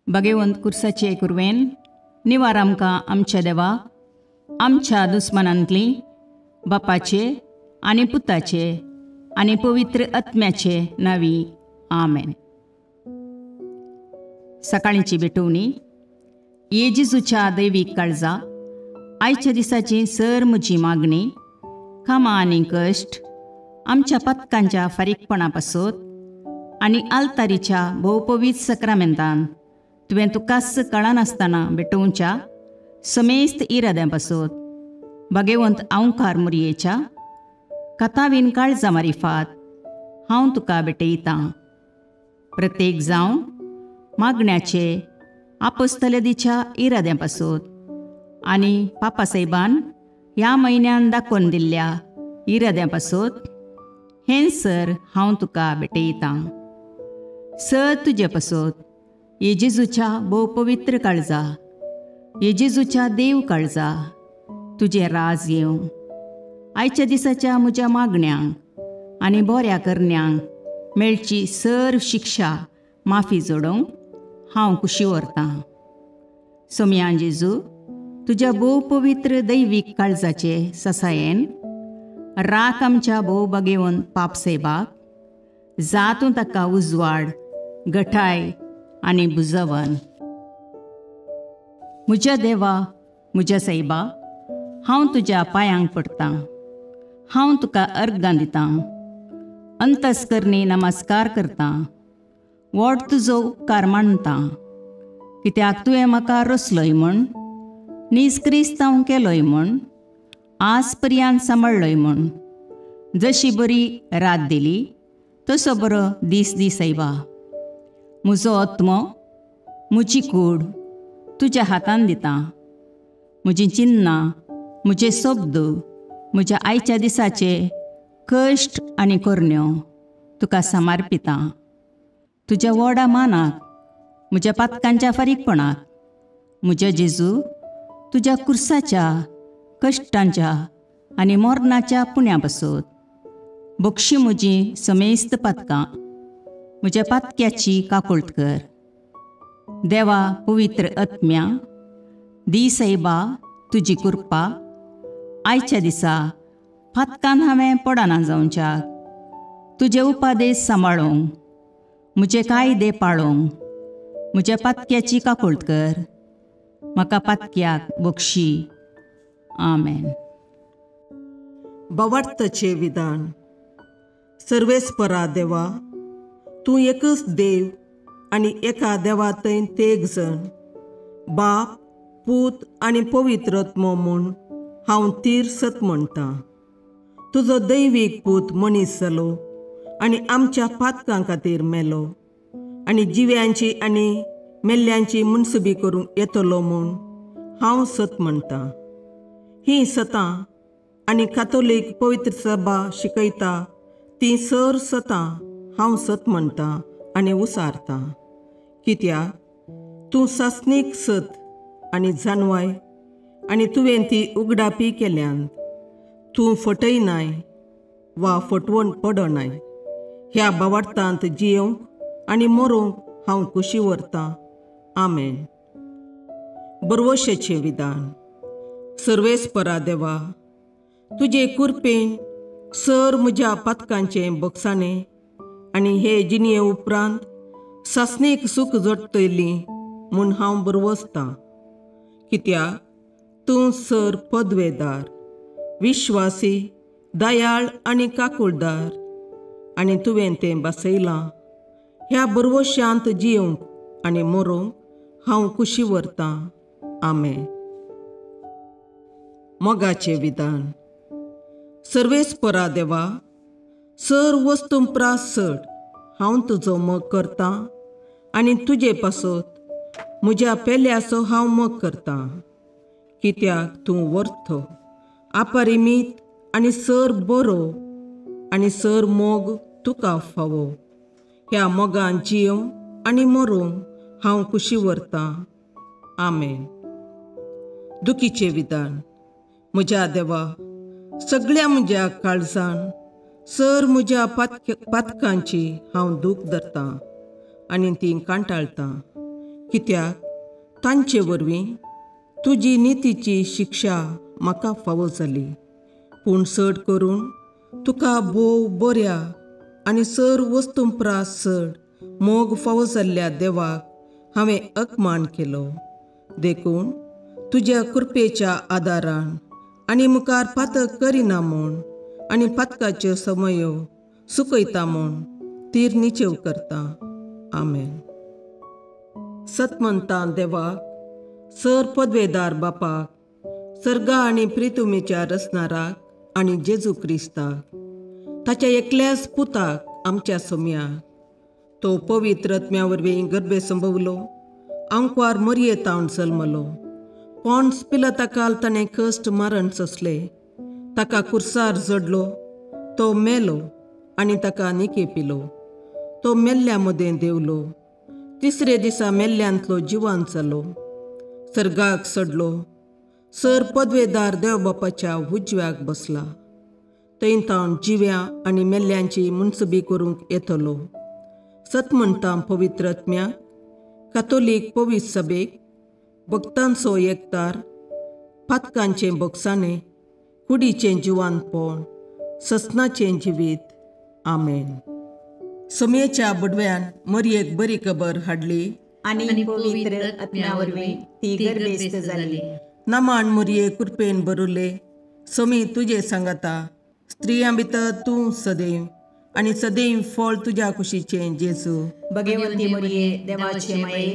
भगवंत कुर्साचे कुरवेन निवार आमकां आमच्या देवा आमच्या दुस्मनांतली बापाचे आनी पुताचे आनी पवित्र आत्म्याचे नावी आमेन. सकाळींची भेटवणी. येजेजूच्या दैवीक काळजा आयच्या दिसाची सर म्हजी मागणी कामां आनी कश्ट आमच्या पथकांच्या फारीकपणा पासत आनी आल्तारीच्या भोवपवीत सक्रामेंतान तुवें तुकास कळनासतना भेटोवच्या समेस्त इराद्यां पासत भगवंत आवकार मुरयेच्या कथावीन काळजा मारिफात हांव तुका भेटयतां. प्रत्येक जावं मागण्याचे आपोस्तलदीच्या इराद्यां पासत आनी पापासाहेबान ह्या म्हयन्यान दाखोवन दिल्ल्या इराद्यां पासत हें सर हांव तुका भेटयतां. सर तुजे पासत येजेजूच्या भोव पवित्र काळजा, येजेजूच्या देव काळजा तुजें राज येवं. आयच्या दिसाच्या म्हज्या मागण्यांक आनी बऱ्या करण्यांक मेळची सर शिक्षा माफी जोडोवंक हांव कुशी व्हरतां. सोम्या जेजू, तुज्या भोव पवित्र दैवीक काळजाचे ससायेन राख आमच्या भोव भगवंत पापसेबाक, जातूं ताका उजवाड, गठाय आनी बुजवण. म्हज्या देवा, म्हज्या सैबा, हांव तुज्या पांयांक पडटां. हांव तुका अर्गां दितां, अंतस्करणी नमस्कार करतां. व्हड तुजो उपकार मानतां, कित्याक तुवें म्हाका रचलोय म्हूण, निस्क्रिस्तांव केलोय म्हूण, आज पर्यंत सांबाळलोय म्हूण. जशी बरी रात दिली तसो बरो दीस दी सैबा. म्हजो आत्मो, म्हजी कूड तुज्या हातान दितां. म्हजीं चिन्नां, म्हजे शब्द, म्हज्या आयच्या दिसाचे कश्ट आनी करण्यो तुका समर्पितां. तुज्या व्हडा मानाक, म्हज्या पातकांच्या फारीकपणाक, म्हज्या जेजू तुज्या कुर्साच्या कश्टांच्या आनी मरणाच्या पुण्या पासत बक्षी म्हजी समेस्त पातकां, म्हज्या पातक्याची काकुळट कर. देवा पवित्र आत्म्या, दी सैबा तुजी कृपा आयच्या दिसा पातकान हांवें पडना जावच्याक, तुजे उपादेश सांबाळोवंक, म्हजे कायदे पाळोवंक म्हज्या पातक्याची काकुळट कर. म्हाका पातक्याक बक्षी. आमेन. भावार्थाचें विधान. सर्वेस्परा देवा, तूं एकच देव आनी एका देवा थंय तेग जण, बाप, पूत आनी पवित्र आत्मो म्हूण हांव तीर सत म्हणटां. तुजो दैवीक पूत मनीस जालो आनी आमच्या पातकां खातीर मेलो आनी जिव्यांची आनी मेल्ल्यांची मुनसुबी करूंक येतलो म्हूण हांव सत म्हणटां. हीं सतां आनी कातोलीक पवित्र सभा शिकयता ती सर सतां हांव सत म्हणटां आनी उसारतां. कित्याक तूं सासणीक सत आनी जानवाय आनी तुवें ती उगडापी केल्यांत. तूं फटयनाय वा फटवण पडनाय. ह्या भावार्थांत जियोंक आनी मरोवंक हांव कुशी व्हरतां. आमेन. बरवशेचें विधान. सर्वेस्परा देवा, तुजे कुरपेन सर म्हज्या पातकांचें बक्षाणें आनी हे जिणये उपरांत सासणेक सूख जोडटली म्हूण हांव बरवसतां. कित्याक तूं सर पदवेदार, विश्वासी, दयाळ आनी काकुळदार आनी तुवें तें बसयलां. ह्या बरवश्यांत जियोंक आनी मरोवंक हांव कुशी व्हरतां. आमेन. मोगाचें विधान. सर्वेस्परा देवा, सर वस्तुंपरास चड हांव तुजो मोग करतां आनी तुजे पासत म्हज्या पेल्याचो हांव मोग करतां. कित्याक तूं वर्थ, अपरिमीत आनी सर बरो आनी सर मोग तुका फावो. ह्या मोगान जियोवंक आनी मरोवंक हांव कुशी व्हरतां. आमेन. दुखीचें विधान. म्हज्या देवा, सगळ्या म्हज्या काळजान सर म्हज्या पातकांची हांव दूख धरतां आनी ती कांटाळतां. कित्याक तांचे वरवीं तुजी नितीची शिक्षा म्हाका फावो जाली. पूण चड करून तुका भोव बऱ्या आनी सर वस्तूंपरास चड मोग फावो जाल्ल्या देवाक हांवें अकमान केलो. देखून तुज्या कृपेच्या आदारान आनी मुखार पातक करिना म्हूण आनी पातकाच्यो समयो सुकयता म्हूण तीर निचेव करता. आमेन. सतमंतां देवाक, सर पदवेदार बापाक, सर्गा आनी प्रितुमेच्या रचणाराक आनी जेजू क्रिस्ताक, ताच्या एकल्याच पुताक आमच्या सोम्याक, तो पवित्र आत्म्या वरवीं गर्भे संभवलो, आंकवार मरयेतावन जल्मलो, पोन्स पिलाताकाल ताणें कश्ट मरण सोंसले, ताका कुर्सार जडलो, तो मेलो आनी ताका निकेपिलो, तो मेल्ल्या मदें देवलो, तिसरे दिसा मेल्ल्यांतलो जिवांत जालो, सर्गाक चडलो, सर पदवेदार देवबापाच्या उजव्याक बसला, थंय तावन जिव्या आनी मेल्ल्यांची मुनसबी करूंक येतलो. सतमंतां पवित्र आत्म्याक, कातोलीक पवित्र सभेक, भक्तांचो एकतार, पातकांचें भोगसाणें, कुडीचें जिवांतपण, ससनाचें जिवीत. आमेन. सोमयेच्या बुडव्यान मरयेक बरी खबर हाडली आनी पवित्र आत्म्या वरवीं ती गर्भेस्त जाली. नमान मरये कृपेन भरुले, सोमी तुजे सांगाता, स्त्रियां भितर तूं सदैव आनी सदैव फळ तुज्या कुशीचें जेजू. भगवंती मरये देवाचे माये,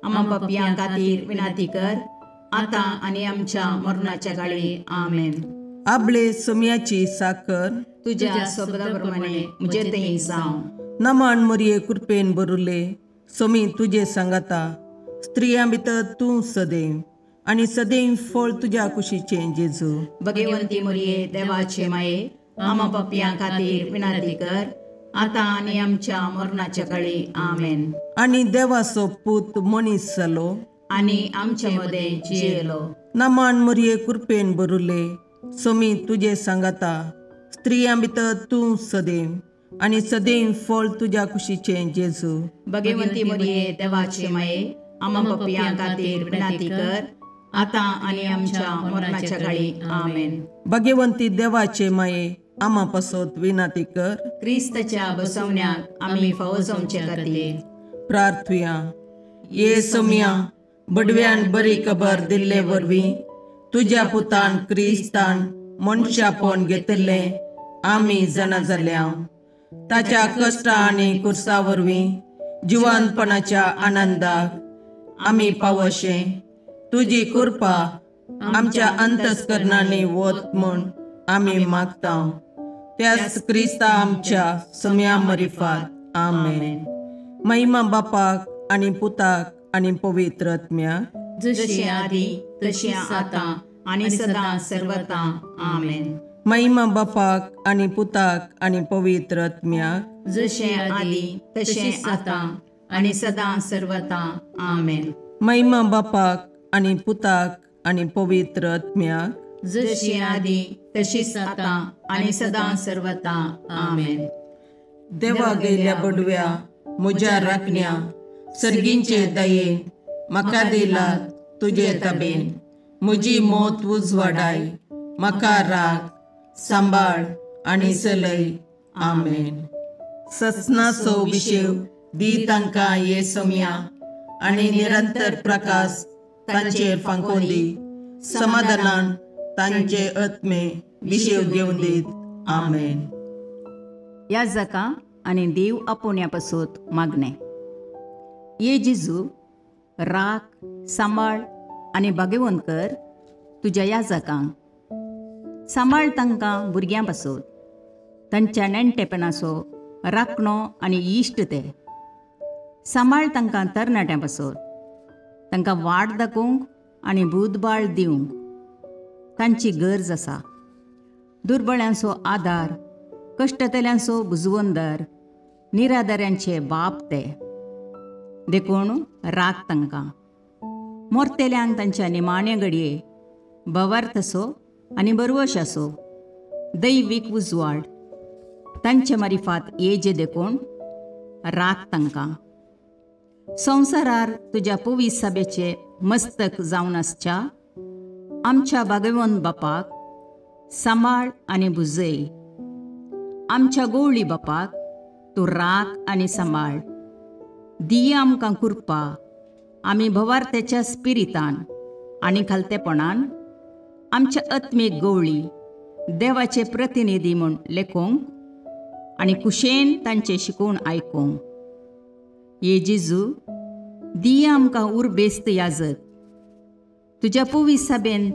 आम्हा पापयां खातीर विनाती कर, आतां आनी आमच्या मरणाच्या काळी. आमेन. आपले सोमयाची साकर तुज्या सोबताप्रमाणे म्हजे थंय जावं. नमान मरये कृपेन भरुले, सोमी तुजे सांगाता, स्त्रियां भितर तूं सदैव आनी सदैव फळ तुज्या कुशीचें जेजू. भगवंती मरये देवाचे माये, आम्हा पापयां खातीर विनाती कर, आतां आनी आमच्या मरणाच्या काळी. आमेन. आनी देवाचो पूत मनीस जालो आनी आमचे मदें जियेलो. नमान मरये कृपेन भरुले, सोमी तुजे सांगाता, स्त्रियां भितर तूं सदैव आनी सदैव फळ तुज्या कुशीचें जेजू. भगवंती मरये देवाचे माये, आम्हा पापयां खातीर विनाती कर, आतां आनी आमच्या मरणाच्या काळी. आमेन. भगवंती देवाचे माये, आम्हा पासत विनाती कर. क्रिस्ताच्या बसवण्याक आमी फावो जावचे खातीर प्रार्थुया. ये सोम्या, बडव्यान बरी खबर दिल्ले वरवीं तुज्या पुतान क्रिस्तान मनशापण घेतिल्लें आमी जाणा जाल्या. ताच्या कश्टा आनी कुर्सा वरवीं जिवंतपणाच्या आनंदाक आमी पावशे. तुजी कृपा आमच्या अंतस्करणांनी वत म्हूण आमी मागता. त्याच क्रिस्ता आमच्या सोम्या मरिफात. आमेन. महिमा बापाक आनी पुताक आनी पवित्र आत्म्याक, जशी आदी तशी आतां आनी सदां सर्वता. आमेन. महिमा बापाक आनी पुताक आनी पवित्र आत्म्याक, जशे आदी तशे आतां आनी सदां सर्वता. आमेन. महिमा बापाक आनी पुताक आनी पवित्र आत्म्याक, जशी आदी तशीच आतां आनी सदां सर्वता. आमेन. देवा गेल्या बडव्या म्हज्या राखण्या, सर्गींचे दयेन म्हाका दिला तुजे ताबेन. म्हजी मोत उजवाडाय, म्हाका राख, सांबाळ आनी चलय. आमेन. ससनाचो विशेव दी तांकां ये सोम्या, आनी निरंतर प्रकाश तांचेर फांकोन दी. समाधानान तांचे आत्मे विशेव घेवन दीत. आमेन. याजकां आनी देव आपोवण्या पासत मागणें. ये जेजू, राख, सांबाळ आनी भगवंत कर तुज्या याजकांक. सांबाळ तांकां भुरग्यां पासत, तांच्या नेणटेपणाचो राखणो आनी इश्ट ते. सांबाळ तांकां तरणाट्यां पासत, तांकां वाट दाखोवंक आनी बुदबाळ दिवंक तांची गरज आसा. दुर्बळ्यांचो आदार, कश्टतल्यांचो बुजवंदर, निराधाऱ्यांचे बाप ते. देखून राख तांकां. मोरतेल्यांक तांच्या निमाणे घडये भवार्थसो आनी बरवशाचो दैवीक उजवाड तांचे मारिफात येजे देखून राख तांकां. संवसारार तुज्या पवित्र सभेचे मस्तक जावन आसच्या आमच्या भगवंत बापाक सांबाळ आनी बुजय. आमच्या गवळी बापाक तूं राख आनी सांबाळ. दिया आमकां कुरपा आमी भवार्थ्याच्या स्पिरितान आनी खालतेपणान आमच्या आत्मीक गवळी देवाचे प्रतिनिधी म्हूण लेखोंक आनी कुशेन तांचे शिकवण आयकूंक. ये जेजू दिया आमकां उर्बेस्त याजक. तुज्या पवित्र सभेन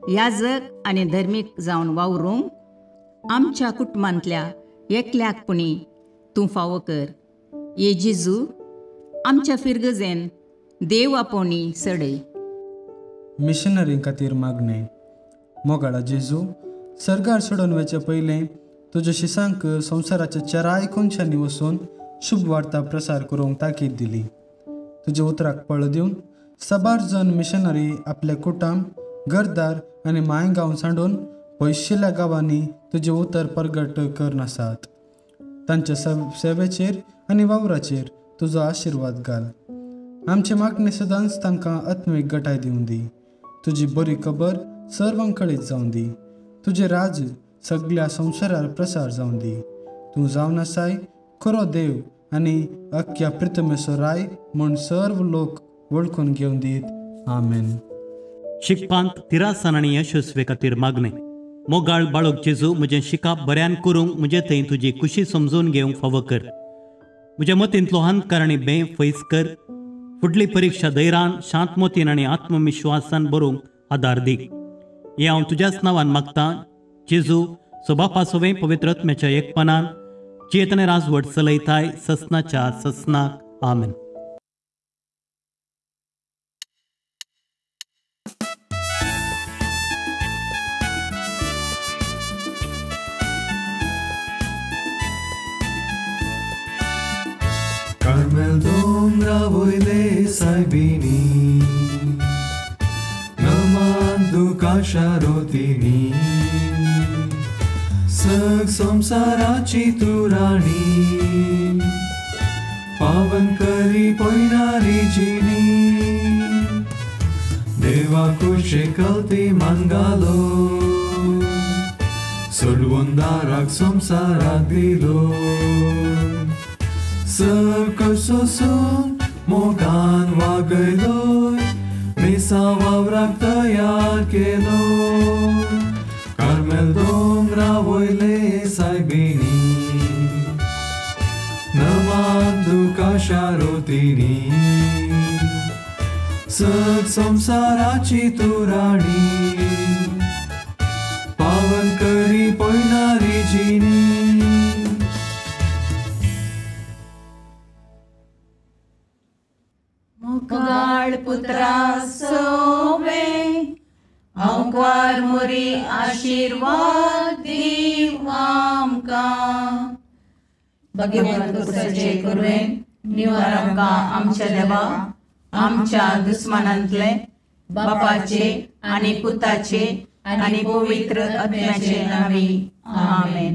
याजक आनी धर्मीक जावन वावरूंक आमच्या कुटुंबांतल्या एकल्याकपणी तूं फावो कर. ये जेजू आमच्या फिरगजेन देव आपोवणी सडय. मिशनरी खातीर मागणें. मोगाळा जेजू, सर्गार सोडून वचे पयलें तुज्या शिसांक संवसाराच्या चराय कोनशांनी वचून शुभ वार्ता प्रसार करूंक ताकीद दिली. तुज्या उतराक पळ दिवन सबार जण मिशनरी आपले कुटुंब, घरदार आनी मायगांव सांडून पयशिल्ल्या गांवांनी तुजें उतर प्रगट करन आसात. तांच्या सेवेचेर आनी वावराचेर तुजो आशिर्वाद घाल. आमचे मागणे सदांच तांकां आत्मीक गटाय दिवन दी. तुजी बरी खबर सर्वांक कळीत जावन दी. तुजें राज सगळ्या संवसारार प्रसार जावन दी. तूं जावन आसाय खरो देव आनी अख्ख्या पृथ्वीचो राय म्हूण सर्व लोक वळखून घेवन दीत. आमेन. शिकपांत तिरासन आनी यशस्वे खातीर मागणें. मोगाळ बाळूक जेजू, म्हजें शिकाप बऱ्यान करूंक म्हजे थंय तुजी खुशी समजून घेवंक फावो कर. म्हज्या मतींतलो अंधकार आनी भंय फयस कर. फुडली परीक्षा धैर्यान, शांतमतीन आनी आत्मविश्वासान बरोवंक आदार दी. हें हांव तुज्याच नांवान मागतां जेजू, सोबापा सोवें पवित्र आत्म्याच्या एकपणान चेतने राजवट चलयताय ससनाच्या ससनाक. आमेन. Carmel dombra voile saibini Naman duka sharotini Sag samsarachi turani Pavan kari poinari jini Deva kushe kalti mangalo Sulwondarak samsarak dilo Săcăsosun, mogan vagăloi, Misa vavrak tăiar cheloi, Carmel dombra voile saibini, Năman duca șarotini, Săc samsaraci turani, Pavan cări poinari jini, मोगाळ पुत्रा सोवे अंकार मुरी आशीर्वाद दीव आमकां. भगवंत कुसाचे करुवेन निवार आमकां आमच्या देवा आमच्या दुस्मानांतले बापाचे आनी पुताचे आनी पवित्र आत्म्याचे नावी. आमेन.